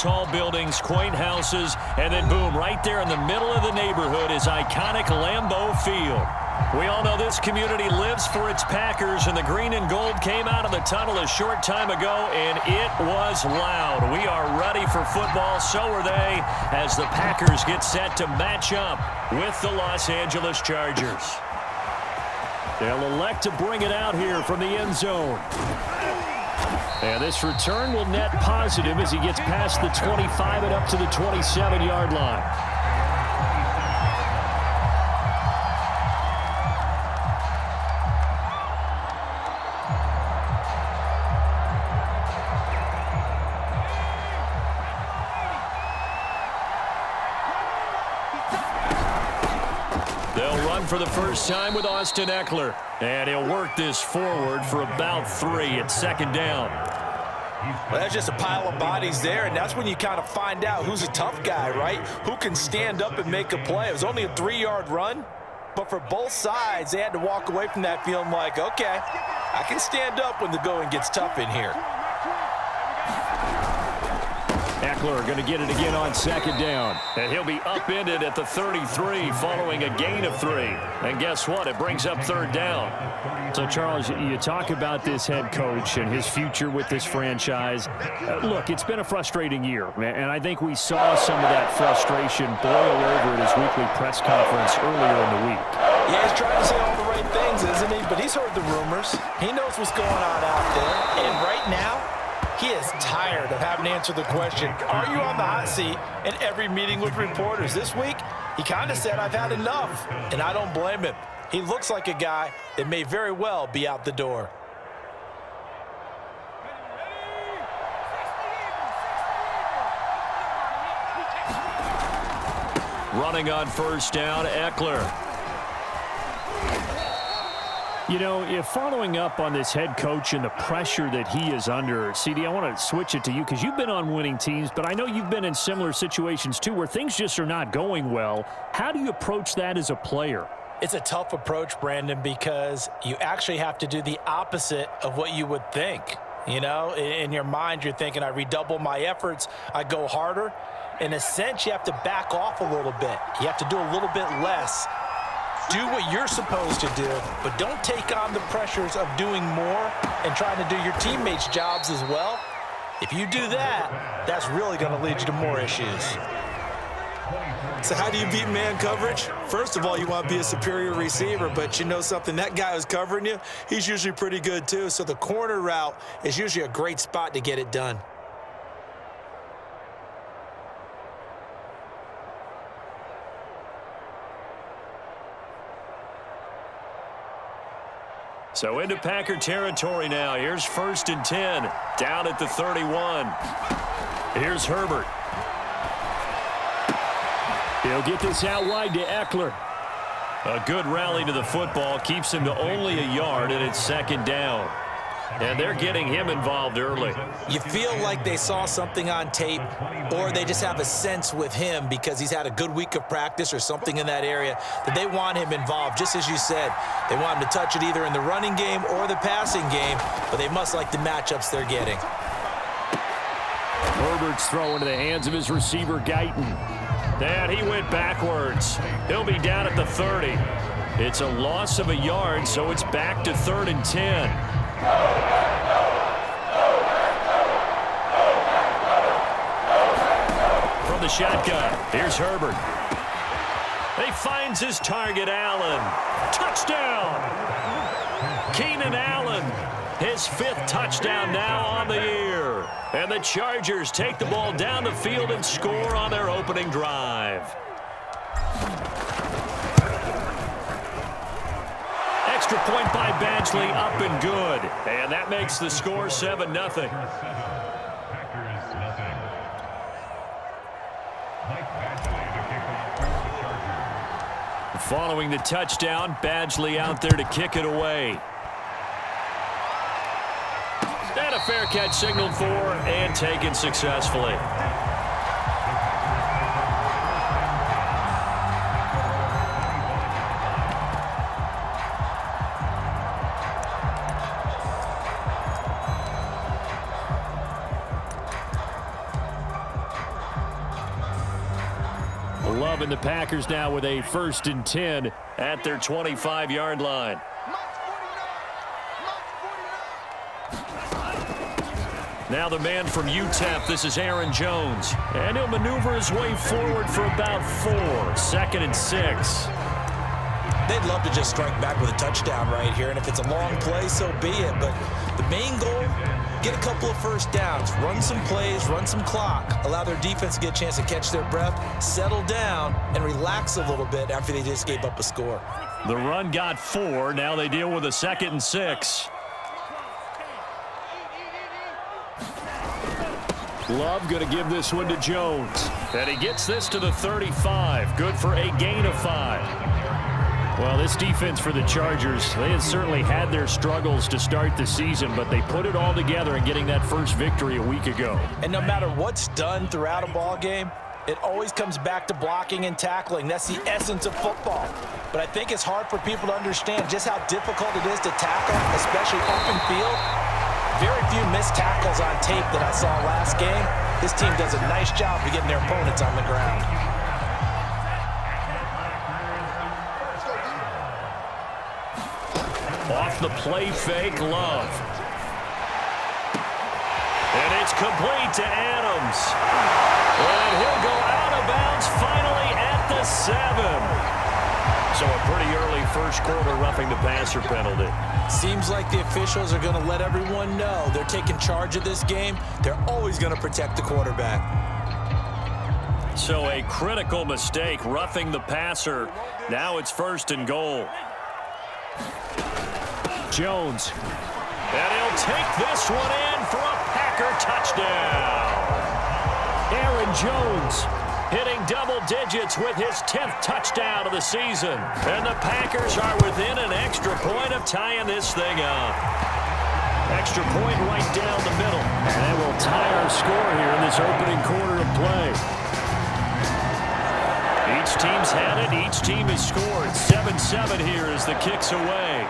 tall buildings, quaint houses, and then boom, right there in the middle of the neighborhood is iconic Lambeau Field. We all know this community lives for its Packers, and the green and gold came out of the tunnel a short time ago, and it was loud. We are ready for football, so are they, as the Packers get set to match up with the Los Angeles Chargers. They'll elect to bring it out here from the end zone. And this return will net positive as he gets past the 25 and up to the 27-yard line. For the first time with Austin Eckler. And he'll work this forward for about 3 at second down. Well, that's just a pile of bodies there, and that's when you kind of find out who's a tough guy, right? Who can stand up and make a play. It was only a 3-yard run, but for both sides, they had to walk away from that feeling like, okay, I can stand up when the going gets tough in here. Eckler going to get it again on second down. And he'll be upended at the 33 following a gain of 3. And guess what? It brings up third down. So, Charles, you talk about this head coach and his future with this franchise. Look, it's been a frustrating year, and I think we saw some of that frustration boil over at his weekly press conference earlier in the week. Yeah, he's trying to say all the right things, isn't he? But he's heard the rumors. He knows what's going on out there. And right now, he is tired of having to answer the question, are you on the hot seat, in every meeting with reporters. This week, he kind of said, I've had enough, and I don't blame him. He looks like a guy that may very well be out the door. Running on first down, Eckler. You know, if following up on this head coach and the pressure that he is under, CD, I want to switch it to you because you've been on winning teams, but I know you've been in similar situations too where things just are not going well. How do you approach that as a player? It's a tough approach, Brandon, because you actually have to do the opposite of what you would think. You know, in your mind, you're thinking, I redouble my efforts, I go harder. In a sense, you have to back off a little bit. You have to do a little bit less. Do what you're supposed to do, but don't take on the pressures of doing more and trying to do your teammates' jobs as well. If you do that, that's really going to lead you to more issues. So how do you beat man coverage? First of all, you want to be a superior receiver, but you know something, that guy who's covering you, he's usually pretty good too. So the corner route is usually a great spot to get it done. So into Packer territory now. Here's 1st and 10. Down at the 31. Here's Herbert. He'll get this out wide to Eckler. A good rally to the football. Keeps him to only a yard, and it's second down. And they're getting him involved early. You feel like they saw something on tape, or they just have a sense with him because he's had a good week of practice or something in that area that they want him involved. Just as you said, they want him to touch it either in the running game or the passing game, but they must like the matchups they're getting. Herbert's throw into the hands of his receiver, Guyton. And he went backwards. He'll be down at the 30. It's a loss of a yard, so it's back to 3rd and 10. From the shotgun, here's Herbert. He finds his target, Allen. Touchdown! Keenan Allen, his 5th touchdown now on the year. And the Chargers take the ball down the field and score on their opening drive. Extra point by Badgley, up and good. And that makes the score 7-0. Following the touchdown, Badgley out there to kick it away. And a fair catch signaled for and taken successfully. Love and the Packers now with a 1st and 10 at their 25-yard line. Now the man from UTEP, this is Aaron Jones. And he'll maneuver his way forward for about 4. 2nd and 6. They'd love to just strike back with a touchdown right here, and if it's a long play, so be it. But the main goal, get a couple of first downs, run some plays, run some clock, allow their defense to get a chance to catch their breath, settle down, and relax a little bit after they just gave up a score. The run got 4. Now they deal with a 2nd and 6. Love going to give this one to Jones. And he gets this to the 35. Good for a gain of 5. Well, this defense for the Chargers, they had certainly had their struggles to start the season, but they put it all together in getting that first victory a week ago. And no matter what's done throughout a ball game, it always comes back to blocking and tackling. That's the essence of football. But I think it's hard for people to understand just how difficult it is to tackle, especially open field. Very few missed tackles on tape that I saw last game. This team does a nice job of getting their opponents on the ground. Off the play fake, Love. And it's complete to Adams. And he'll go out of bounds finally at the 7. So a pretty early first quarter roughing the passer penalty. Seems like the officials are going to let everyone know they're taking charge of this game. They're always going to protect the quarterback. So a critical mistake roughing the passer. Now it's 1st and goal. Jones. And he'll take this one in for a Packer touchdown. Aaron Jones hitting double digits with his 10th touchdown of the season. And the Packers are within an extra point of tying this thing up. Extra point right down the middle. And we'll tie our score here in this opening quarter of play. Each team's had it. Each team has scored. 7-7 here as the kick's away.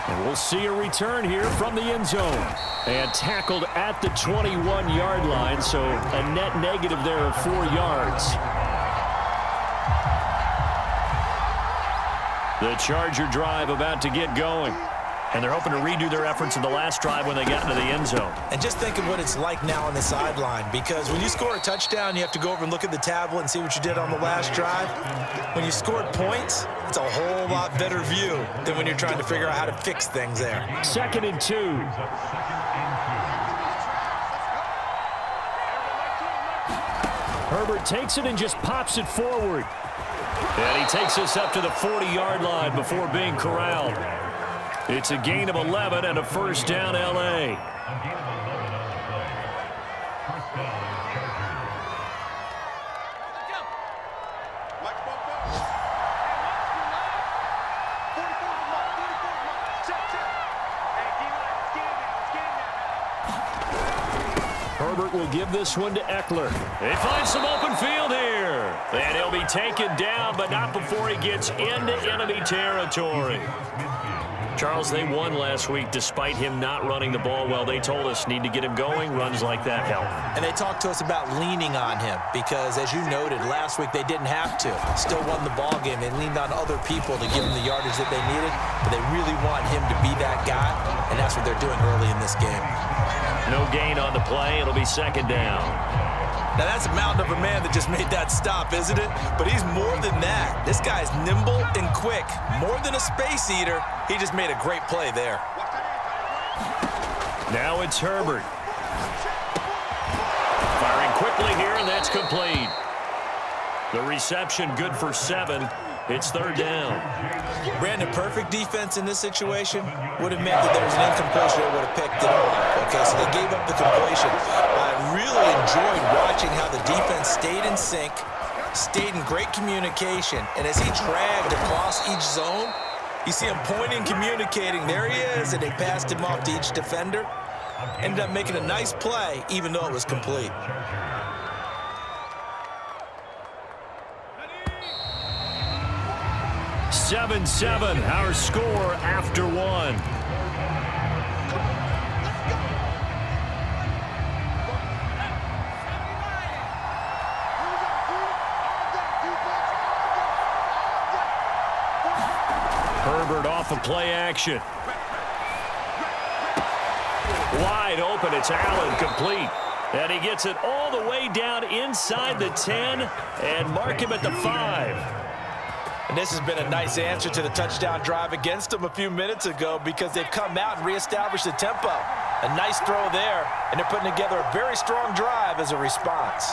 And we'll see a return here from the end zone. And tackled at the 21-yard line, so a net negative there of 4 yards. The Charger drive about to get going. And they're hoping to redo their efforts in the last drive when they got into the end zone. And just think of what it's like now on the sideline, because when you score a touchdown, you have to go over and look at the tablet and see what you did on the last drive. When you scored points, it's a whole lot better view than when you're trying to figure out how to fix things there. 2nd and 2. Herbert takes it and just pops it forward. And he takes us up to the 40-yard line before being corralled. It's a gain of 11 and a 1st down, L.A. Herbert will give this one to Eckler. They find some open field here. And he'll be taken down, but not before he gets into enemy territory. Charles, they won last week despite him not running the ball well. They told us need to get him going. Runs like that help. And they talked to us about leaning on him because, as you noted, last week they didn't have to. Still won the ball game. They leaned on other people to give them the yardage that they needed, but they really want him to be that guy, and that's what they're doing early in this game. No gain on the play. It'll be 2nd down. Now, that's a mountain of a man that just made that stop, isn't it? But he's more than that. This guy's nimble and quick. More than a space eater, he just made a great play there. Now it's Herbert. Firing quickly here, and that's complete. The reception good for 7. It's 3rd down. Brandon, perfect defense in this situation would have meant that there was an incompletion that would have picked it off. Okay, so they gave up the completion. I really enjoyed watching how the defense stayed in sync, stayed in great communication, and as he dragged across each zone, you see him pointing, communicating. There he is, and they passed him off to each defender. Ended up making a nice play, even though it was complete. Seven, our score after 1. off of play action. Wide open, it's Allen, complete. And he gets it all the way down inside the 10 and mark him at the 5. And this has been a nice answer to the touchdown drive against them a few minutes ago because they've come out and reestablished the tempo. A nice throw there, and they're putting together a very strong drive as a response.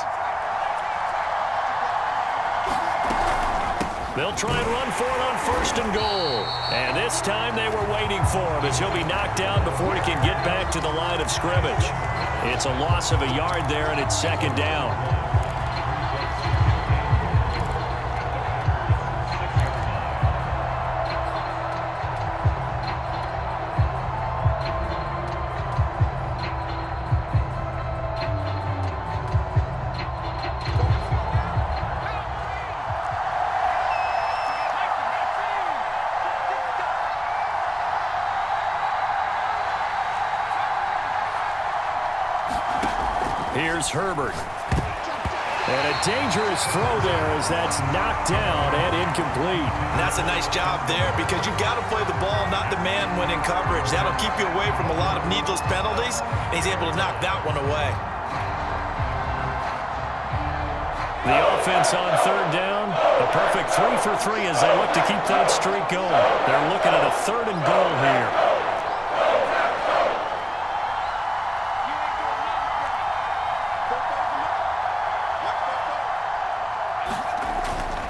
They'll try and run for it on 1st and goal. And this time they were waiting for him as he'll be knocked down before he can get back to the line of scrimmage. It's a loss of a yard there, and it's 2nd down. Here's Herbert. And a dangerous throw there as that's knocked down and incomplete. And that's a nice job there because you've got to play the ball, not the man when in coverage. That'll keep you away from a lot of needless penalties, and he's able to knock that one away. The offense on 3rd down, a perfect 3 for 3 as they look to keep that streak going. They're looking at a 3rd and goal here.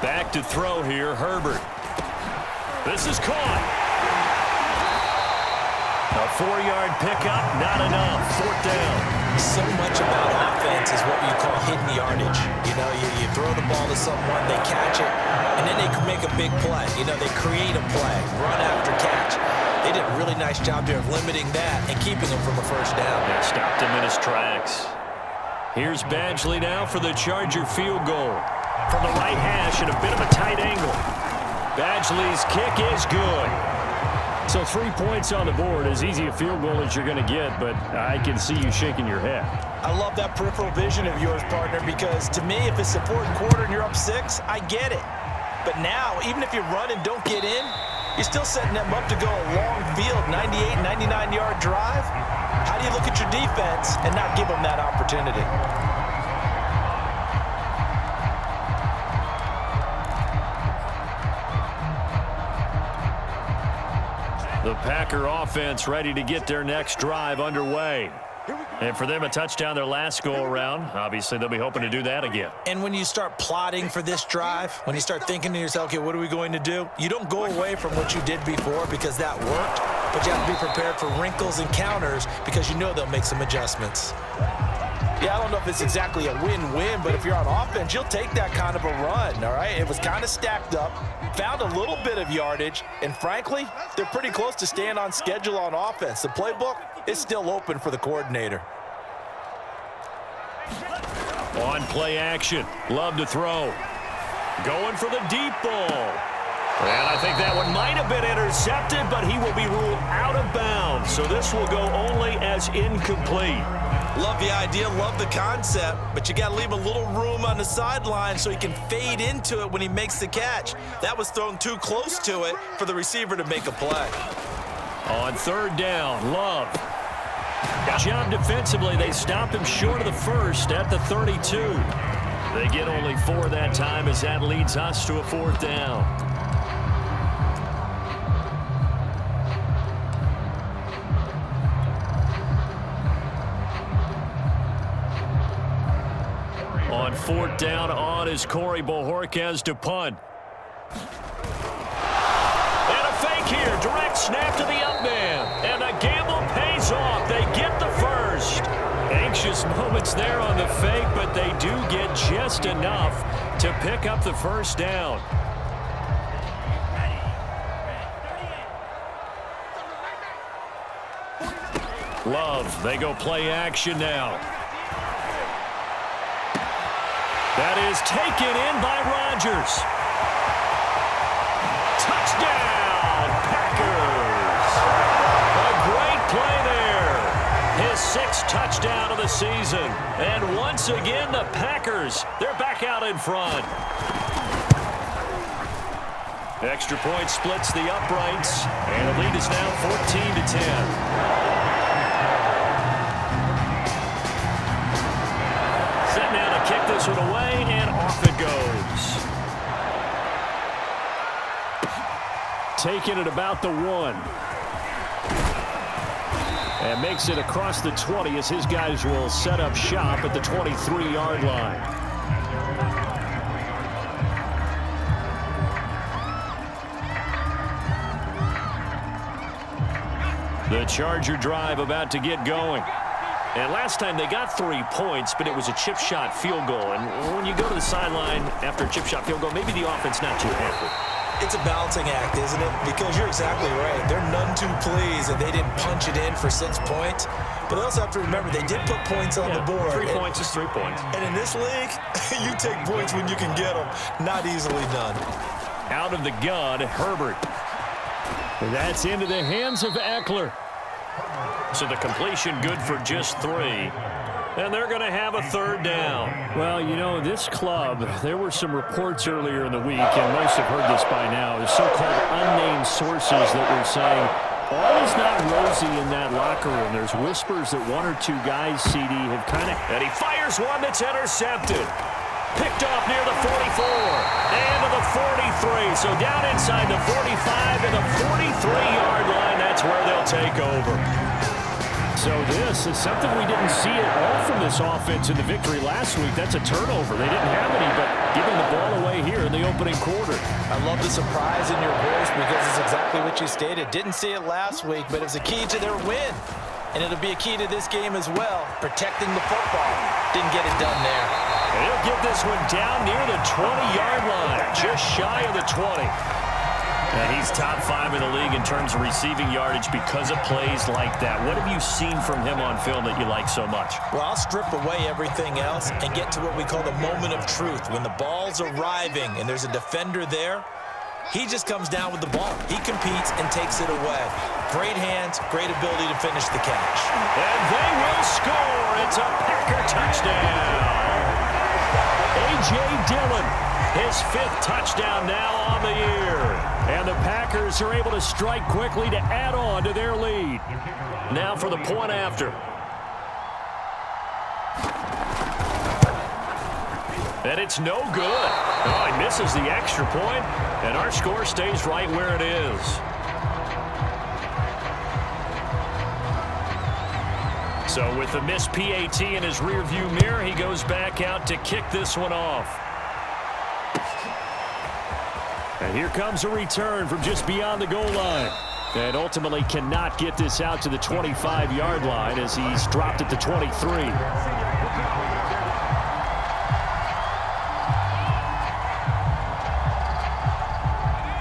Back to throw here, Herbert. This is caught. A 4-yard pickup, not enough. 4th down. So much about offense is what you call hidden yardage. You know, you throw the ball to someone, they catch it, and then they can make a big play. You know, they create a play, run after catch. They did a really nice job there of limiting that and keeping him from a 1st down. They stopped him in his tracks. Here's Badgley now for the Charger field goal. From the right hash at a bit of a tight angle. Badgley's kick is good. So 3 points on the board, as easy a field goal as you're going to get, but I can see you shaking your head. I love that peripheral vision of yours, partner, because to me, if it's the 4th quarter and you're up 6, I get it. But now, even if you run and don't get in, you're still setting them up to go a long field, 98, 99-yard drive. How do you look at your defense and not give them that opportunity? The Packer offense ready to get their next drive underway. And for them, a touchdown their last go-around. Obviously, they'll be hoping to do that again. And when you start plotting for this drive, when you start thinking to yourself, okay, what are we going to do? You don't go away from what you did before because that worked, but you have to be prepared for wrinkles and counters because you know they'll make some adjustments. Yeah, I don't know if it's exactly a win-win, but if you're on offense, you'll take that kind of a run, all right? It was kind of stacked up, found a little bit of yardage, and frankly, they're pretty close to staying on schedule on offense. The playbook is still open for the coordinator. On play action, Love to throw. Going for the deep ball. And I think that one might have been intercepted, but he will be ruled out of bounds. So this will go only as incomplete. Love the idea, love the concept, but you got to leave a little room on the sideline so he can fade into it when he makes the catch. That was thrown too close to it for the receiver to make a play. On 3rd down, Love. Good job defensively. They stop him short of the 1st at the 32. They get only 4 that time as that leads us to a 4th down. On 4th down, on is Corey Bojorquez to punt. And a fake here. Direct snap to the up man. And the gamble pays off. They get the 1st. Anxious moments there on the fake, but they do get just enough to pick up the 1st down. Love, they go play action now. That is taken in by Rodgers. Touchdown, Packers. A great play there. His 6th touchdown of the season. And once again, the Packers, they're back out in front. Extra point splits the uprights, and the lead is now 14-10. Set now to kick this one away, and off it goes. Taking it about the 1. And makes it across the 20 as his guys will set up shop at the 23-yard line. The Charger drive about to get going. And last time they got 3 points, but it was a chip shot field goal. And when you go to the sideline after a chip shot field goal, maybe the offense not too happy. It's a balancing act, isn't it? Because you're exactly right. They're none too pleased that they didn't punch it in for 6 points. But they also have to remember they did put points on the board. 3 points is 3 points. And in this league, you take points when you can get them. Not easily done. Out of the gun, Herbert. That's into the hands of Eckler. So the completion good for just 3. And they're going to have a 3rd down. Well, you know, this club, there were some reports earlier in the week, and most have heard this by now, the so-called unnamed sources that were saying all is not rosy in that locker room. There's whispers that 1 or 2 guys, CD, have kind of... And he fires one that's intercepted. Picked off near the 44 and to the 43. So down inside the 45 to the 43-yard line. That's where they'll take over. So this is something we didn't see at all from this offense in the victory last week. That's a turnover. They didn't have any, but giving the ball away here in the opening quarter. I love the surprise in your voice because it's exactly what you stated. Didn't see it last week, but it was a key to their win. And it'll be a key to this game as well, protecting the football. Didn't get it done there. And he'll get this one down near the 20-yard line, just shy of the 20. And he's top 5 in the league in terms of receiving yardage because of plays like that. What have you seen from him on film that you like so much? Well, I'll strip away everything else and get to what we call the moment of truth. When the ball's arriving and there's a defender there, he just comes down with the ball. He competes and takes it away. Great hands, great ability to finish the catch. And they will score. It's a Packer touchdown. A.J. Dillon, his 5th touchdown now on the year. And the Packers are able to strike quickly to add on to their lead. Now for the point after. And it's no good. Oh, he misses the extra point, and our score stays right where it is. So with the missed PAT in his rearview mirror, he goes back out to kick this one off. And here comes a return from just beyond the goal line. And ultimately cannot get this out to the 25-yard line as he's dropped at the 23.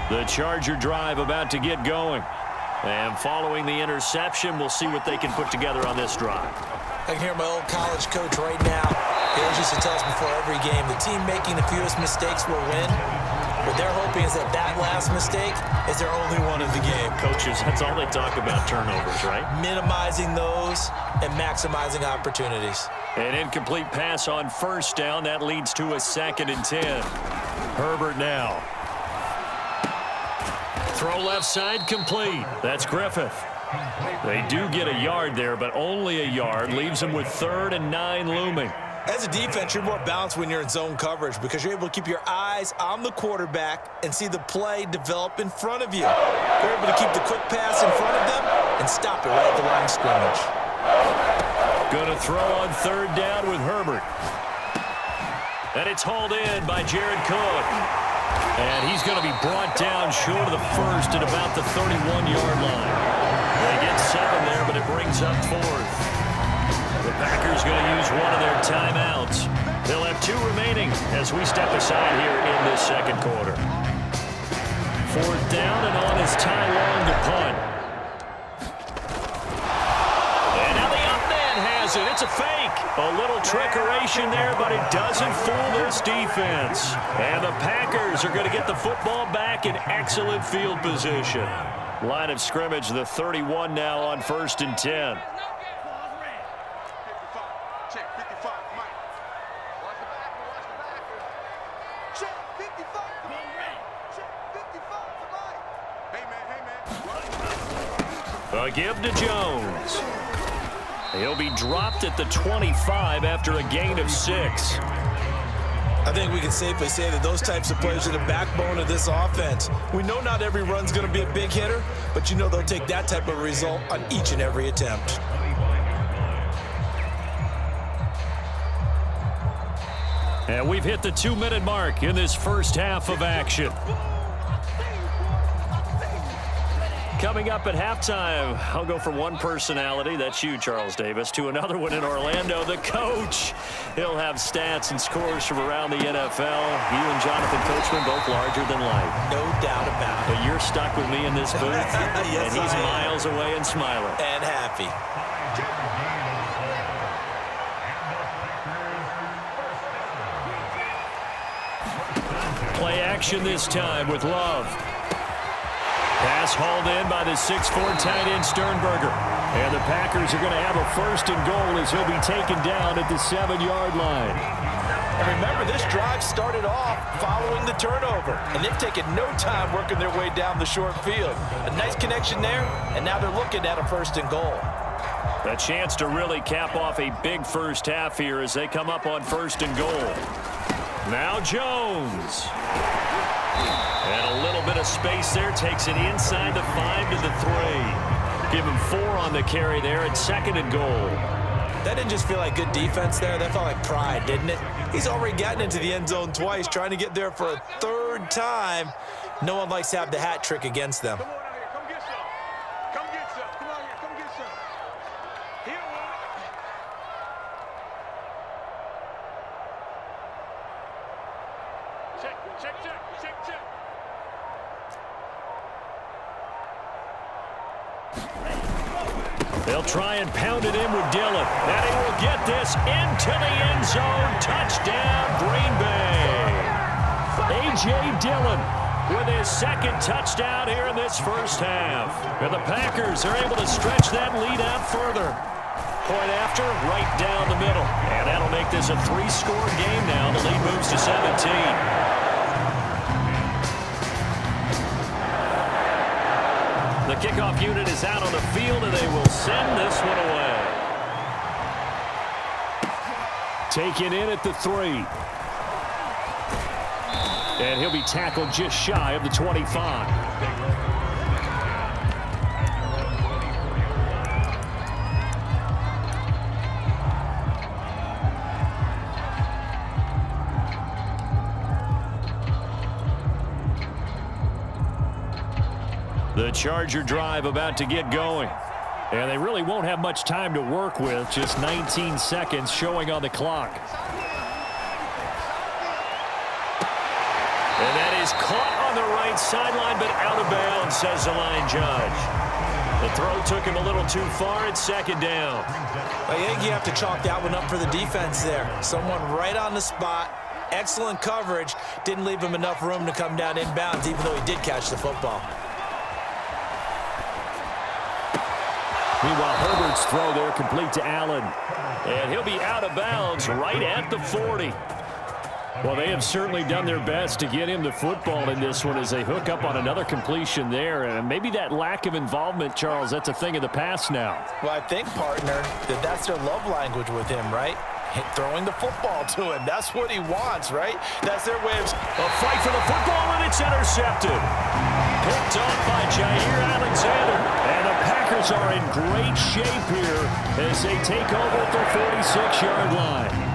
The Charger drive about to get going. And following the interception, we'll see what they can put together on this drive. I can hear my old college coach right now. He always used to tell us before every game, the team making the fewest mistakes will win. What they're hoping is that last mistake is their only one of the game. Coaches, that's all they talk about, turnovers, right? Minimizing those and maximizing opportunities. An incomplete pass on 1st down. That leads to a 2nd and 10. Herbert now. Throw left side complete. That's Griffith. They do get a yard there, but only a yard. Leaves them with 3rd and 9 looming. As a defense, you're more balanced when you're in zone coverage because you're able to keep your eyes on the quarterback and see the play develop in front of you. You're able to keep the quick pass in front of them and stop it right at the line of scrimmage. Going to throw on 3rd down with Herbert. And it's hauled in by Jared Cook. And he's going to be brought down short of the 1st at about the 31-yard line. They get 7 there, but it brings up 4th. The Packers going to use one of their timeouts. They'll have 2 remaining as we step aside here in this 2nd quarter. 4th down and on his tie long to punt. And now the up man has it. It's a fake. A little trickeration there, but it doesn't fool this defense. And the Packers are going to get the football back in excellent field position. Line of scrimmage, the 31 now on 1st and 10. A give to Jones. He'll be dropped at the 25 after a gain of 6. I think we can safely say that those types of players are the backbone of this offense. We know not every run's going to be a big hitter, but you know they'll take that type of result on each and every attempt. And we've hit the 2-minute mark in this first half of action. Coming up at halftime, I'll go from one personality, that's you, Charles Davis, to another one in Orlando, the coach. He'll have stats and scores from around the NFL. You and Jonathan Coachman both larger than life. No doubt about it. But you're stuck with me in this booth, yes, and he's miles away and smiling. And happy. Play action this time with Love. Pass hauled in by the 6'4" tight end Sternberger. And the Packers are going to have a 1st and goal as he'll be taken down at the 7-yard line. And remember, this drive started off following the turnover, and they've taken no time working their way down the short field. A nice connection there, and now they're looking at a 1st and goal. A chance to really cap off a big first half here as they come up on 1st and goal. Now Jones. And a little bit of space there. Takes it inside the 5 to the 3. Give him 4 on the carry there at 2nd and goal. That didn't just feel like good defense there. That felt like pride, didn't it? He's already gotten into the end zone twice, trying to get there for a 3rd time. No one likes to have the hat trick against them. Come get some. Come get some. Come on here. Come get some. Here, check, check, check, check, check. They'll try and pound it in with Dillon. And he will get this into the end zone. Touchdown, Green Bay. A.J. Dillon with his 2nd touchdown here in this first half. And the Packers are able to stretch that lead out further. Point after, right down the middle. And that'll make this a 3-score game now. The lead moves to 17. The kickoff unit is out on the field, and they will send this one away. Taken in at the 3. And he'll be tackled just shy of the 25. The Charger drive about to get going. And they really won't have much time to work with. Just 19 seconds showing on the clock. And that is caught on the right sideline, but out of bounds, says the line judge. The throw took him a little too far. It's 2nd down. I think you have to chalk that one up for the defense there. Someone right on the spot. Excellent coverage. Didn't leave him enough room to come down inbounds, even though he did catch the football. Meanwhile, Herbert's throw there complete to Allen. And he'll be out of bounds right at the 40. Well, they have certainly done their best to get him the football in this one as they hook up on another completion there. And maybe that lack of involvement, Charles, that's a thing of the past now. Well, I think, partner, that's their love language with him, right? Throwing the football to him. That's what he wants, right? That's their way of... A fight for the football, and it's intercepted. Picked off by Jair Alexander. And the Packers are in great shape here as they take over at their 46-yard line.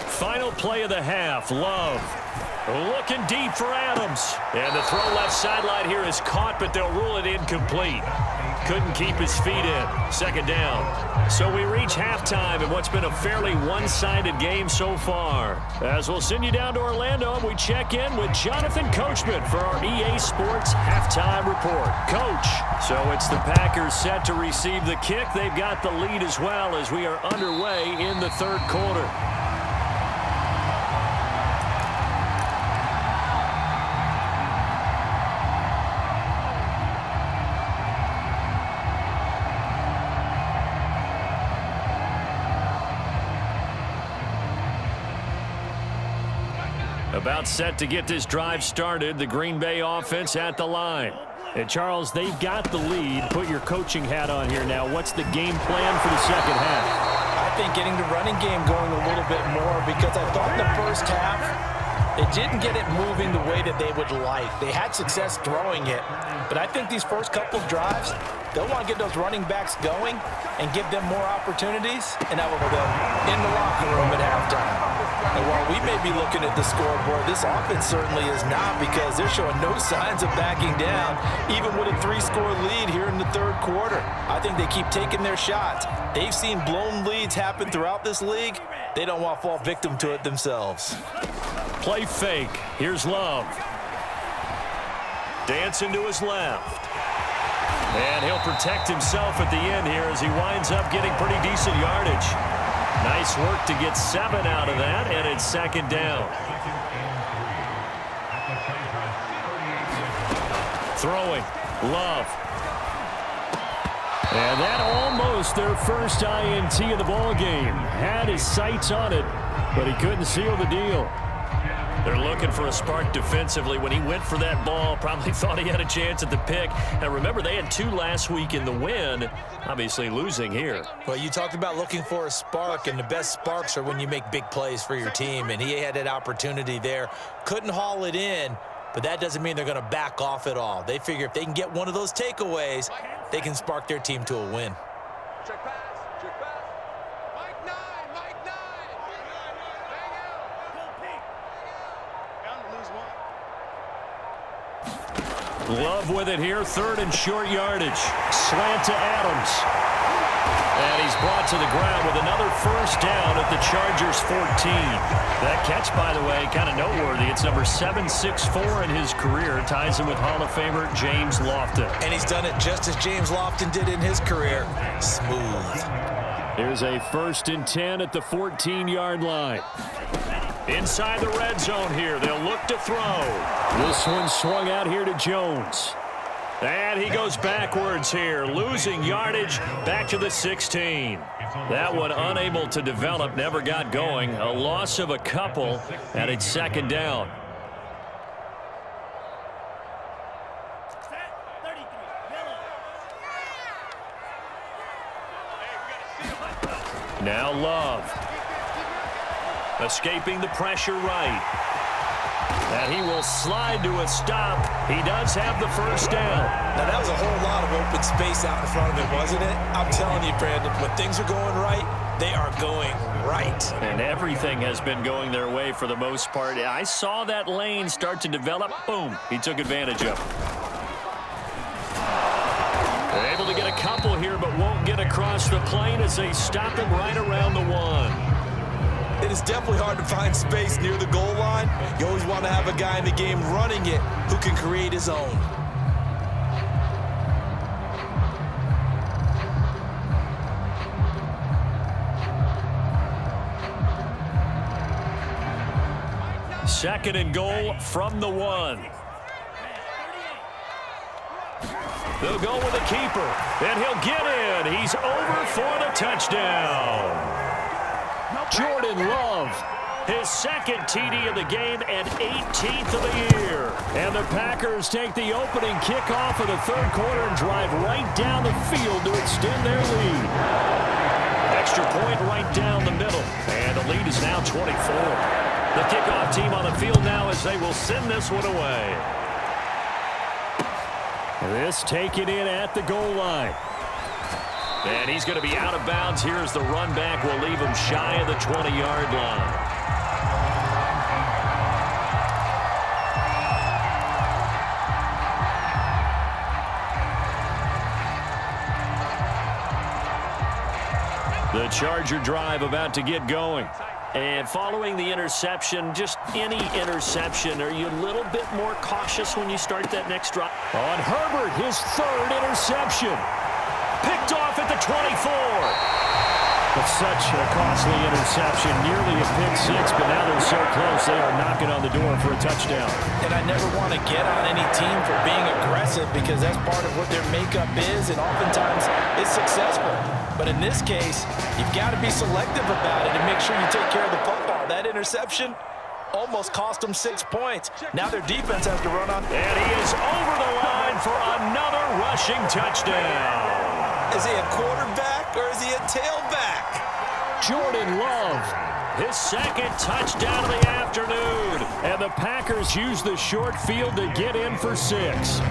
Final play of the half. Love looking deep for Adams. And the throw left sideline here is caught, but they'll rule it incomplete. Couldn't keep his feet in. 2nd down. So we reach halftime in what's been a fairly one-sided game so far. As we'll send you down to Orlando, we check in with Jonathan Coachman for our EA Sports Halftime Report. Coach, so it's the Packers set to receive the kick. They've got the lead as well as we are underway in the 3rd quarter. About set to get this drive started. The Green Bay offense at the line. And Charles, they've got the lead. Put your coaching hat on here now. What's the game plan for the second half? I think getting the running game going a little bit more, because I thought in the first half they didn't get it moving the way that they would like. They had success throwing it, but I think these first couple of drives, they'll want to get those running backs going and give them more opportunities, and that will put them in the locker room at halftime. And while we may be looking at the scoreboard, this offense certainly is not, because they're showing no signs of backing down, even with a 3-score lead here in the third quarter. I think they keep taking their shots. They've seen blown leads happen throughout this league. They don't want to fall victim to it themselves. Play fake. Here's Love. Dancing to his left. And he'll protect himself at the end here as he winds up getting pretty decent yardage. Nice work to get 7 out of that, and it's second down. Throwing. Love. And that almost their first INT of the ball game. Had his sights on it, but he couldn't seal the deal. They're looking for a spark defensively. When he went for that ball, probably thought he had a chance at the pick. And remember, they had 2 last week in the win, obviously losing here. Well, you talked about looking for a spark, and the best sparks are when you make big plays for your team, and he had that opportunity there. Couldn't haul it in, but that doesn't mean they're going to back off at all. They figure if they can get one of those takeaways, they can spark their team to a win. Check pass. Check pass. Mike 9. Mike 9. Hang out. Bound to lose one. Love with it here, 3rd and short yardage. Slant to Adams. And he's brought to the ground with another first down at the Chargers' 14. That catch, by the way, kind of noteworthy. It's number 764 in his career. Ties him with Hall of Famer James Lofton. And he's done it just as James Lofton did in his career. Smooth. Here's a 1st and 10 at the 14-yard line. Inside the red zone here. They'll look to throw. This one swung out here to Jones. And he goes backwards here, losing yardage back to the 16. That one unable to develop, never got going. A loss of a couple, and it's second down. Now Love. Escaping the pressure right. And he will slide to a stop. He does have the first down. Now, that was a whole lot of open space out in front of him, wasn't it? I'm telling you, Brandon, when things are going right, they are going right. And everything has been going their way for the most part. I saw that lane start to develop. Boom. He took advantage of it. They're able to get a couple here, but won't get across the plane as they stop him right around the 1. It is definitely hard to find space near the goal line. You always want to have a guy in the game running it who can create his own. Second and goal from the 1. They'll go with a keeper, and he'll get in. He's over for the touchdown. Jordan Love, his second TD of the game and 18th of the year. And the Packers take the opening kickoff of the third quarter and drive right down the field to extend their lead. Extra point right down the middle, and the lead is now 24. The kickoff team on the field now as they will send this one away. This taken in at the goal line. And he's going to be out of bounds. Here's the run back. Will leave him shy of the 20-yard line. The Charger drive about to get going. And following the interception, just any interception, are you a little bit more cautious when you start that next drive? On Herbert, his 3rd interception. Picked off at the 24. But such a costly interception, nearly a pick 6, but now they're so close they are knocking on the door for a touchdown. And I never want to get on any team for being aggressive, because that's part of what their makeup is, and oftentimes it's successful. But in this case, you've got to be selective about it and make sure you take care of the football. That interception, almost cost them 6 points. Now their defense has to run on. And he is over the line for another rushing touchdown. Is he a quarterback or is he a tailback? Jordan Love, his second touchdown of the afternoon. And the Packers use the short field to get in for 6.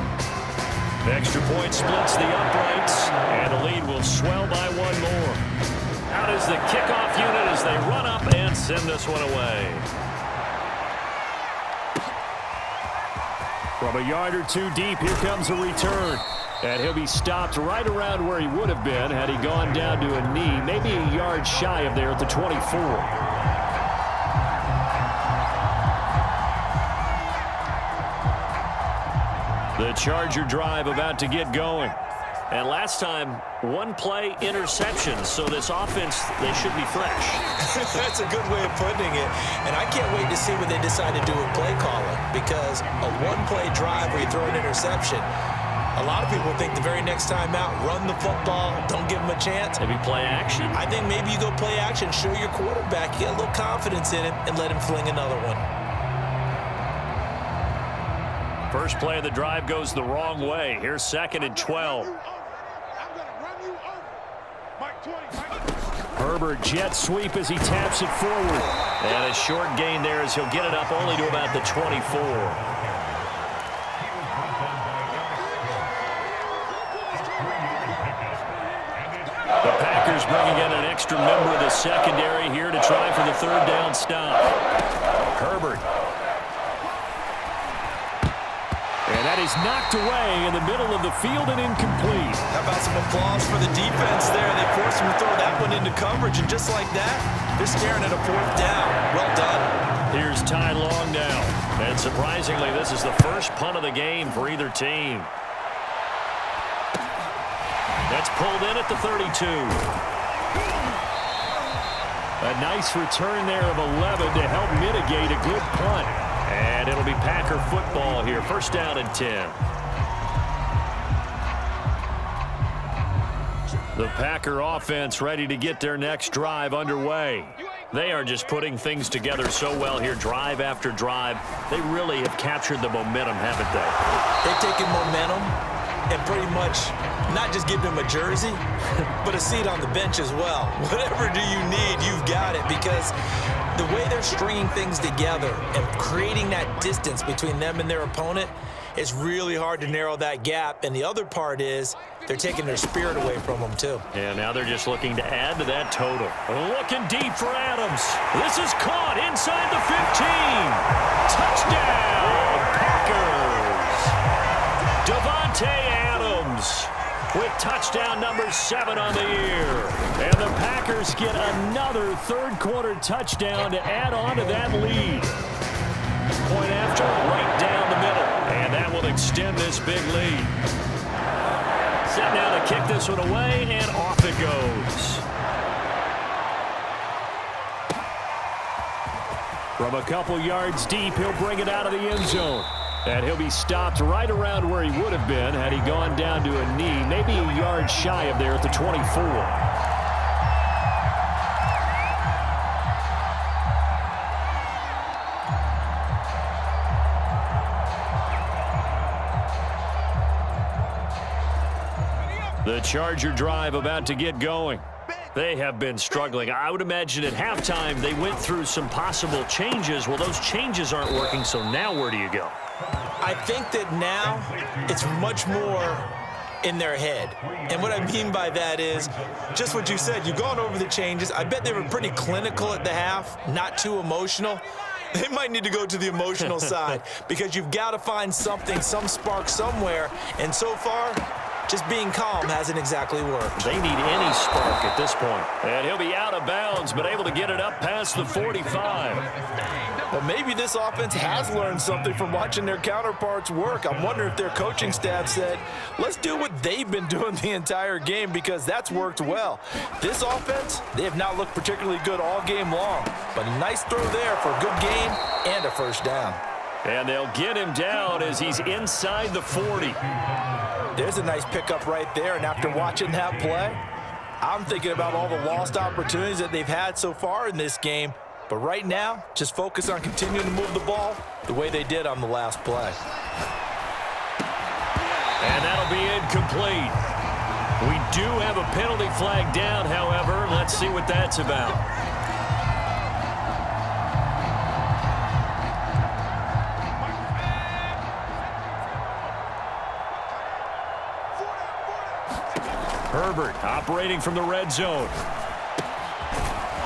The extra point splits the uprights, and the lead will swell by 1 more. Out is the kickoff unit as they run up and send this one away. From a yard or 2 deep, here comes a return. And he'll be stopped right around where he would have been had he gone down to a knee, maybe a yard shy of there at the 24. The Charger drive about to get going. And last time, 1 play interception. So this offense, they should be fresh. That's a good way of putting it. And I can't wait to see what they decide to do with play calling. Because a 1-play drive where you throw an interception, a lot of people think the very next time out, run the football, don't give them a chance. Maybe play action. I think maybe you go play action, show your quarterback, get a little confidence in him, and let him fling another one. First play of the drive goes the wrong way. Here's 2nd and 12. Herbert jet sweep as he taps it forward. And a short gain there as he'll get it up only to about the 24. The Packers bringing in an extra member of the secondary here to try for the 3rd down stop. Herbert. And that is knocked away in the middle of the field and incomplete. How about some applause for the defense there? They forced him to throw that one into coverage, and just like that, they're staring at a 4th down. Well done. Here's Ty Long now. And surprisingly, this is the first punt of the game for either team. That's pulled in at the 32. A nice return there of 11 to help mitigate a good punt. And it'll be Packer football here. 1st down and 10. The Packer offense ready to get their next drive underway. They are just putting things together so well here, drive after drive. They really have captured the momentum, haven't they? They've taken momentum and pretty much not just give them a jersey, but a seat on the bench as well. Whatever do you need, you've got it, because the way they're stringing things together and creating that distance between them and their opponent, it's really hard to narrow that gap. And the other part is they're taking their spirit away from them, too. And now they're just looking to add to that total. Looking deep for Adams. This is caught inside the 15. Touchdown, Packers. Devontae Adams with touchdown number 7 on the year. And the Packers get another 3rd-quarter touchdown to add on to that lead. Point after, right down the middle. And that will extend this big lead. Set now to kick this one away, and off it goes. From a couple yards deep, he'll bring it out of the end zone. And he'll be stopped right around where he would have been had he gone down to a knee, maybe a yard shy of there at the 24. The Charger drive about to get going. They have been struggling. I would imagine at halftime they went through some possible changes. Well, those changes aren't working, so now where do you go? I think that now it's much more in their head. And what I mean by that is just what you said. You've gone over the changes. I bet they were pretty clinical at the half, not too emotional. They might need to go to the emotional side because you've got to find something, some spark somewhere. And so far, just being calm hasn't exactly worked. They need any spark at this point. And he'll be out of bounds, but able to get it up past the 45. But maybe this offense has learned something from watching their counterparts work. I'm wondering if their coaching staff said, let's do what they've been doing the entire game, because that's worked well. This offense, they have not looked particularly good all game long. But a nice throw there for a good gain and a 1st down. And they'll get him down as he's inside the 40. There's a nice pickup right there, and after watching that play, I'm thinking about all the lost opportunities that they've had so far in this game. But right now, just focus on continuing to move the ball the way they did on the last play. And that'll be incomplete. We do have a penalty flag down, however. Let's see what that's about. Herbert operating from the red zone.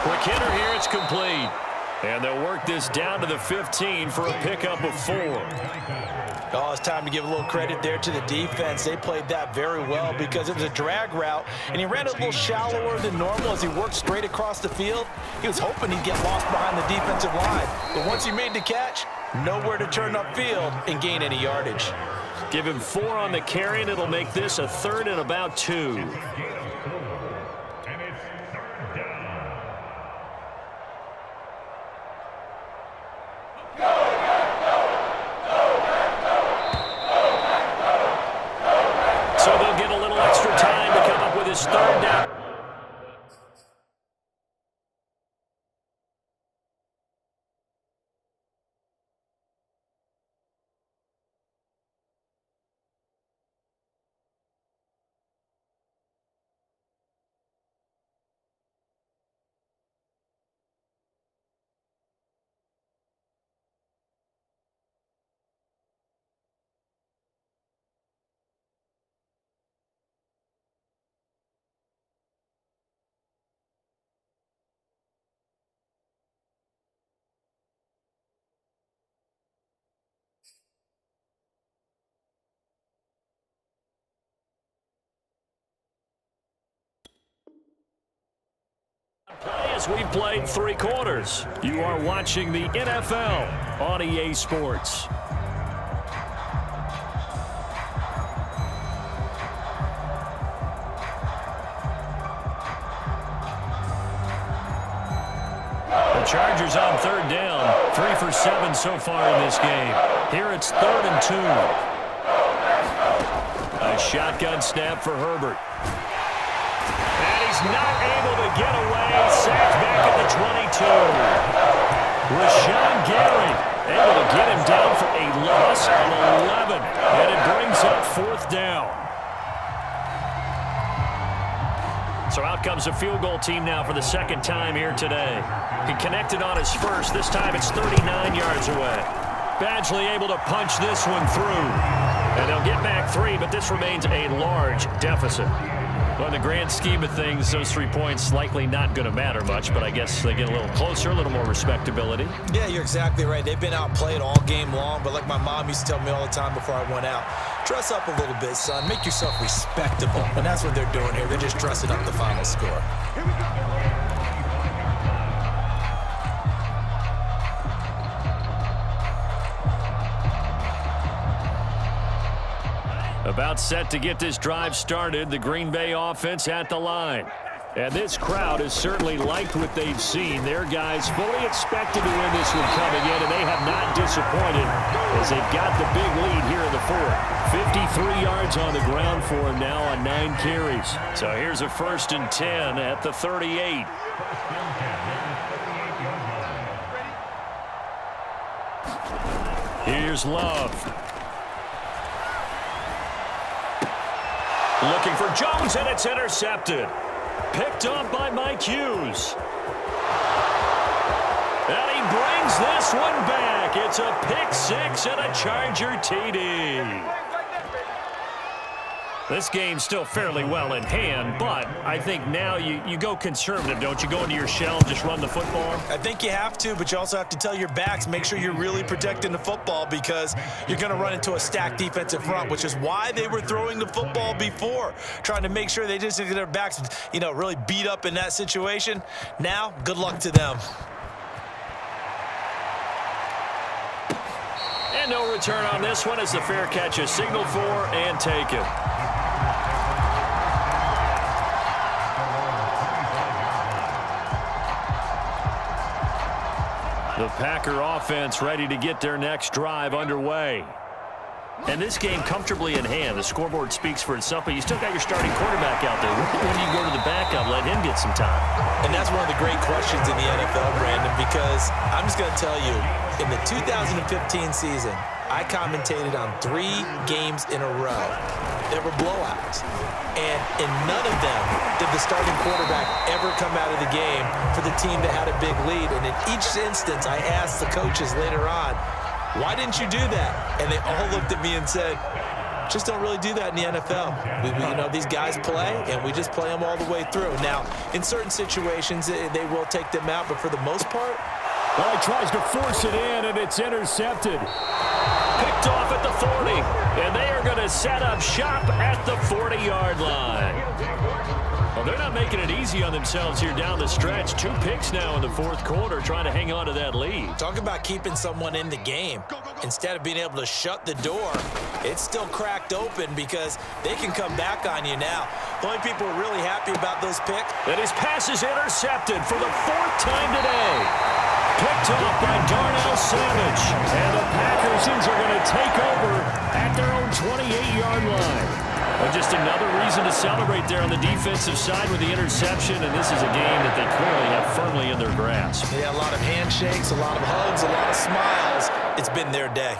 Quick hitter here, it's complete. And they'll work this down to the 15 for a pickup of 4. Oh, it's time to give a little credit there to the defense. They played that very well because it was a drag route, and he ran it a little shallower than normal as he worked straight across the field. He was hoping he'd get lost behind the defensive line. But once he made the catch, nowhere to turn upfield and gain any yardage. Give him 4 on the carry, and it'll make this a 3rd and about 2. So they'll get a little extra time to come up with his 3rd down. As we've played 3 quarters, you are watching the NFL on EA Sports. The Chargers on 3rd down, 3 for 7 so far in this game. Here it's 3rd and 2. A shotgun snap for Herbert. Not able to get away. Sacked back at the 22. Rashawn Gary able to get him down for a loss of 11. And it brings up 4th down. So out comes a field goal team now for the 2nd time here today. He connected on his first. This time it's 39 yards away. Badgley able to punch this one through. And they'll get back 3, but this remains a large deficit. Well, in the grand scheme of things, those 3 points likely not going to matter much, but I guess they get a little closer, a little more respectability. Yeah, you're exactly right. They've been outplayed all game long, but like my mom used to tell me all the time before I went out, dress up a little bit, son. Make yourself respectable. And that's what they're doing here. They're just dressing up the final score. About set to get this drive started, the Green Bay offense at the line. And this crowd has certainly liked what they've seen. Their guys fully expected to win this one coming in, and they have not disappointed as they've got the big lead here in the 4th. 53 yards on the ground for him now on 9 carries. So here's a 1st and 10 at the 38. Here's Love. Looking for Jones, and it's intercepted. Picked up by Mike Hughes. And he brings this one back. It's a pick 6 and a Charger TD. This game's still fairly well in hand, but I think now you go conservative, don't you? Go into your shell and just run the football? I think you have to, but you also have to tell your backs, make sure you're really protecting the football because you're going to run into a stacked defensive front, which is why they were throwing the football before, trying to make sure they just get their backs, really beat up in that situation. Now, good luck to them. And no return on this one as the fair catch is signaled for and taken. The Packer offense ready to get their next drive underway. And this game comfortably in hand. The scoreboard speaks for itself, but you still got your starting quarterback out there. When do you go to the backup, let him get some time? And that's one of the great questions in the NFL, Brandon, because I'm just going to tell you, in the 2015 season, I commentated on 3 games in a row. There were blowouts. And in none of them did the starting quarterback ever come out of the game for the team that had a big lead. And in each instance, I asked the coaches later on, why didn't you do that? And they all looked at me and said, just don't really do that in the NFL. You know, these guys play, and we just play them all the way through. Now, in certain situations, they will take them out, but for the most part. Well, he tries to force it in, and it's intercepted. Picked off at the 40, and they are going to set up shop at the 40-yard line. Well, they're not making it easy on themselves here down the stretch. 2 picks now in the 4th quarter, trying to hang on to that lead. Talk about keeping someone in the game. Instead of being able to shut the door, it's still cracked open because they can come back on you now. The only people who are really happy about those picks. And his pass is intercepted for the 4th time today. Picked off by Darnell Savage. And the Packers are going to take over at their own 28-yard line. Well, just another reason to celebrate there on the defensive side with the interception, and this is a game that they clearly have firmly in their grasp. Yeah, a lot of handshakes, a lot of hugs, a lot of smiles. It's been their day.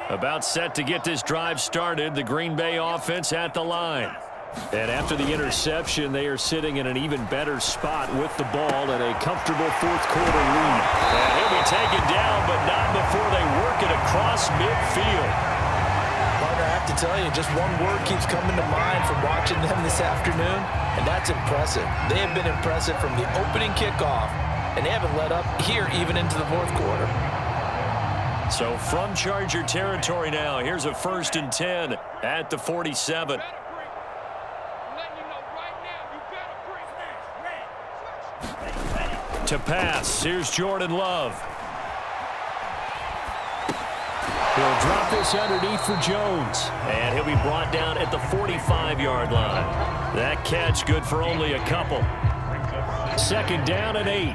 About set to get this drive started, the Green Bay offense at the line. And after the interception, they are sitting in an even better spot with the ball and a comfortable 4th quarter lead. And he'll be taken down, but not before they work it across midfield. Partner, I have to tell you, just one word keeps coming to mind from watching them this afternoon, and that's impressive. They have been impressive from the opening kickoff, and they haven't let up here even into the 4th quarter. So from Charger territory now, here's a 1st and 10 at the 47. To pass, here's Jordan Love. He'll drop this underneath for Jones. And he'll be brought down at the 45-yard line. That catch good for only a couple. 2nd down and 8.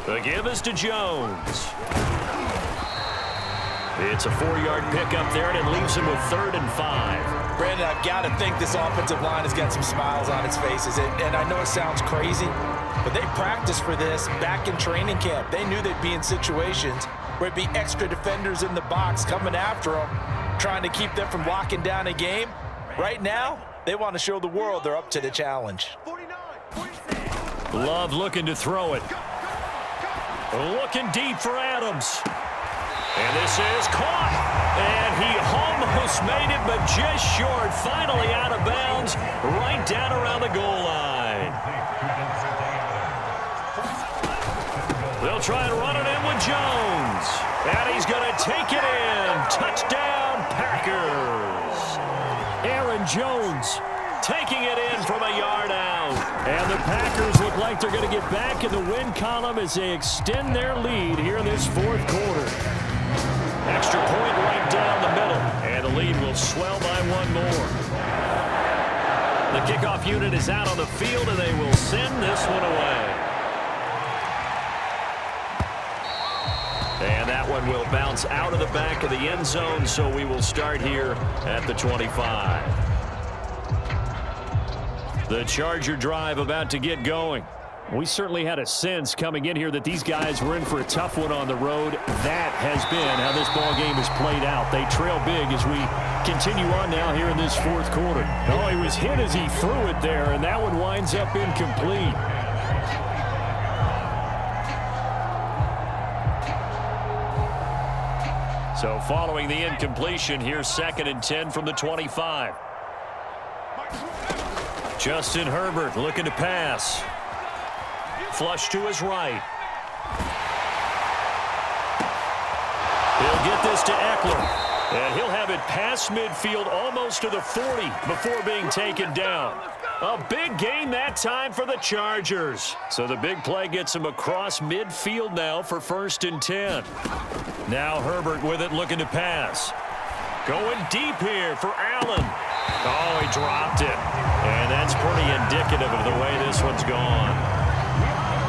The give is to Jones. It's a 4-yard pickup there, and it leaves him with 3rd and 5. Brandon, I've got to think this offensive line has got some smiles on its faces. And I know it sounds crazy, but they practiced for this back in training camp. They knew they'd be in situations where it'd be extra defenders in the box coming after them, trying to keep them from locking down a game. Right now, they want to show the world they're up to the challenge. Love looking to throw it. Looking deep for Adams. And this is caught. And he almost made it, but just short. Finally out of bounds, right down around the goal line. They'll try and run it in with Jones. And he's going to take it in. Touchdown, Packers. Aaron Jones taking it in from a yard out. And the Packers look like they're going to get back in the win column as they extend their lead here in this 4th quarter. Extra point right down the middle. And the lead will swell by 1 more. The kickoff unit is out on the field, and they will send this one away. And that one will bounce out of the back of the end zone, so we will start here at the 25. The Charger drive about to get going. We certainly had a sense coming in here that these guys were in for a tough one on the road. That has been how this ball game has played out. They trail big as we continue on now here in this 4th quarter. Oh, he was hit as he threw it there, and that one winds up incomplete. So following the incompletion, here's 2nd and 10 from the 25. Justin Herbert looking to pass. Flush to his right. He'll get this to Eckler. And he'll have it past midfield almost to the 40 before being taken down. A big gain that time for the Chargers. So the big play gets him across midfield now for 1st and 10. Now Herbert with it looking to pass. Going deep here for Allen. Oh, he dropped it. And that that's pretty indicative of the way this one's gone.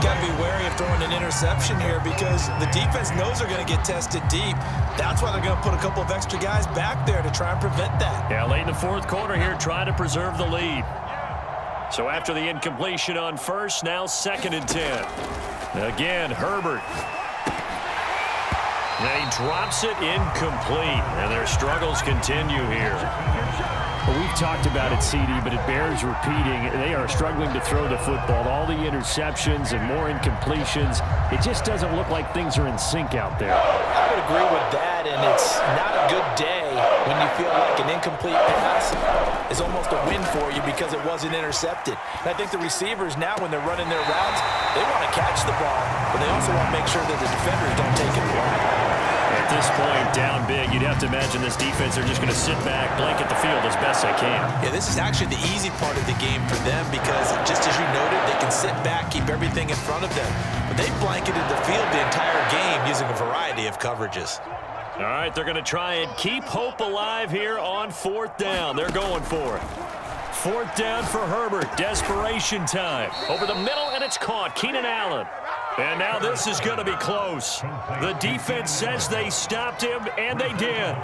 Got to be wary of throwing an interception here because the defense knows they're going to get tested deep. That's why they're going to put a couple of extra guys back there to try and prevent that. Yeah, late in the fourth quarter here, trying to preserve the lead. So after the incompletion on first, now 2nd and 10. Again, Herbert. And he drops it incomplete, and their struggles continue here. Well, we've talked about it, CD, but it bears repeating. They are struggling to throw the football. All the interceptions and more incompletions. It just doesn't look like things are in sync out there. I would agree with that, and it's not a good day when you feel like an incomplete pass is almost a win for you because it wasn't intercepted. And I think the receivers now, when they're running their routes, they want to catch the ball, but they also want to make sure that the defenders don't take it away. At this point, down big, you'd have to imagine this defense, they're just going to sit back, blanket the field as best they can. Yeah, this is actually the easy part of the game for them because, just as you noted, they can sit back, keep everything in front of them. But they blanketed the field the entire game using a variety of coverages. All right, they're going to try and keep hope alive here on 4th down. They're going for it. 4th down for Herbert. Desperation time. Over the middle, and it's caught. Keenan Allen. And now this is going to be close. The defense says they stopped him, and they did.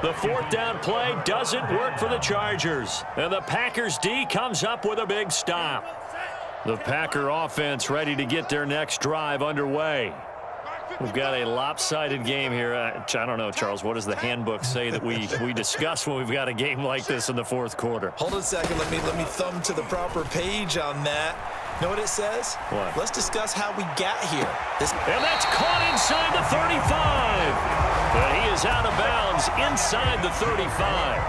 The 4th down play doesn't work for the Chargers. And the Packers D comes up with a big stop. The Packer offense ready to get their next drive underway. We've got a lopsided game here. I don't know, Charles, what does the handbook say that we discuss when we've got a game like this in the fourth quarter? Hold on a second. Let me thumb to the proper page on that. Know what it says? What? Let's discuss how we got here. And that's caught inside the 35. But he is out of bounds inside the 35.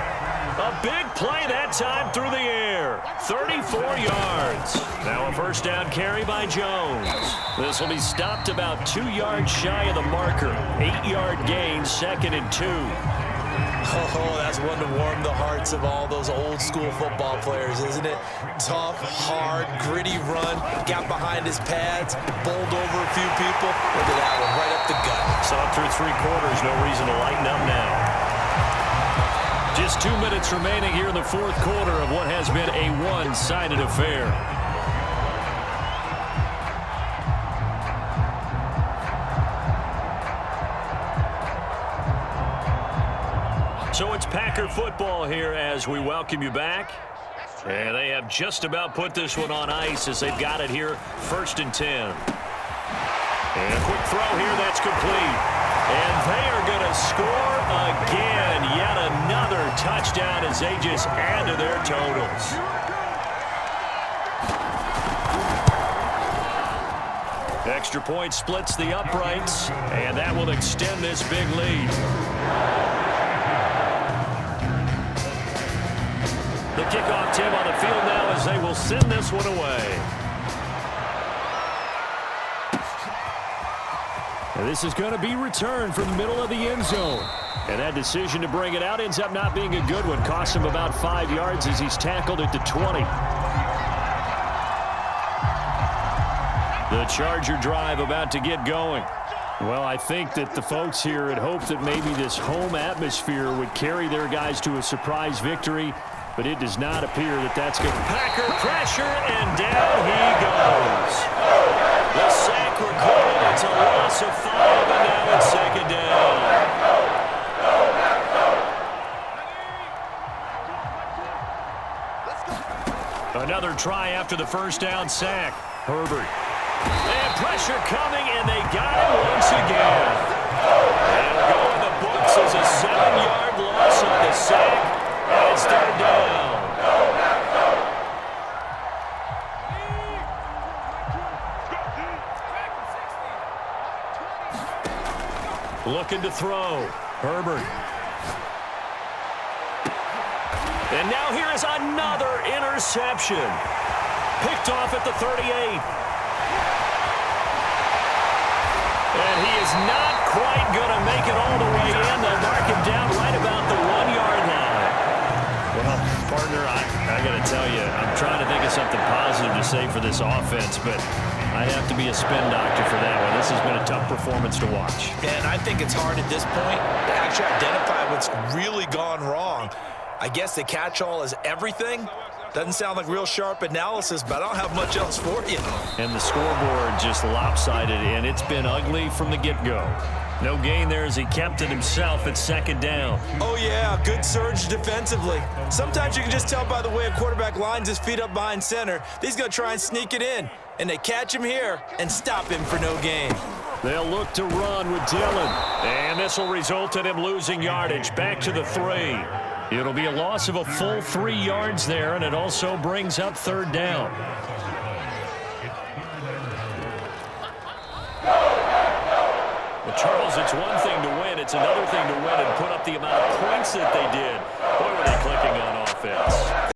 A big play that time through the air. 34 yards. Now a first down carry by Jones. This will be stopped about 2 yards shy of the marker. 8-yard gain, 2nd and 2. Oh, that's one to warm the hearts of all those old school football players, isn't it? Tough, hard, gritty run. Got behind his pads, bowled over a few people. Look at that one, right up the gut. Saw it through 3 quarters. No reason to lighten up now. Just 2 minutes remaining here in the fourth quarter of what has been a one-sided affair. So it's Packer football here as we welcome you back. And they have just about put this one on ice as they've got it here, 1st and 10. And a quick throw here, that's complete. And they are going to score again. Yet another touchdown as they just add to their totals. Extra point splits the uprights, and that will extend this big lead. The kickoff, Tim, on the field now as they will send this one away. And this is going to be returned from the middle of the end zone. And that decision to bring it out ends up not being a good one. Costs him about 5 yards as he's tackled at the 20. The Charger drive about to get going. Well, I think that the folks here had hoped that maybe this home atmosphere would carry their guys to a surprise victory, but it does not appear that that's good. Packer pressure, and down he goes. The sack recorded. It's a loss of 5, and now it's 2nd down. Another try after the first down sack. Herbert. And pressure coming, and they got him once again. And it'll go in the books as a 7-yard loss on the sack, and it's 3rd down. Looking to throw. Herbert. And now here is another interception. Picked off at the 38. And he is not quite going to make it all the way in. They'll mark him down right about the 1-yard line. Well, partner, I got to tell you, I'm trying to think of something positive to say for this offense, but I'd have to be a spin doctor for that one. This has been a tough performance to watch. And I think it's hard at this point to actually identify what's really gone wrong. I guess the catch-all is everything, Doesn't sound like real sharp analysis, but I don't have much else for you. And the scoreboard just lopsided, and it's been ugly from the get-go. No gain there as he kept it himself at second down. Oh, yeah, good surge defensively. Sometimes you can just tell by the way a quarterback lines his feet up behind center. He's going to try and sneak it in, and they catch him here and stop him for no gain. They'll look to run with Dillon. And this will result in him losing yardage back to the 3. It'll be a loss of a full 3 yards there, and it also brings up third down. Well, Charles, it's one thing to win. It's another thing to win and put up the amount of points that they did. Boy, were they clicking on offense.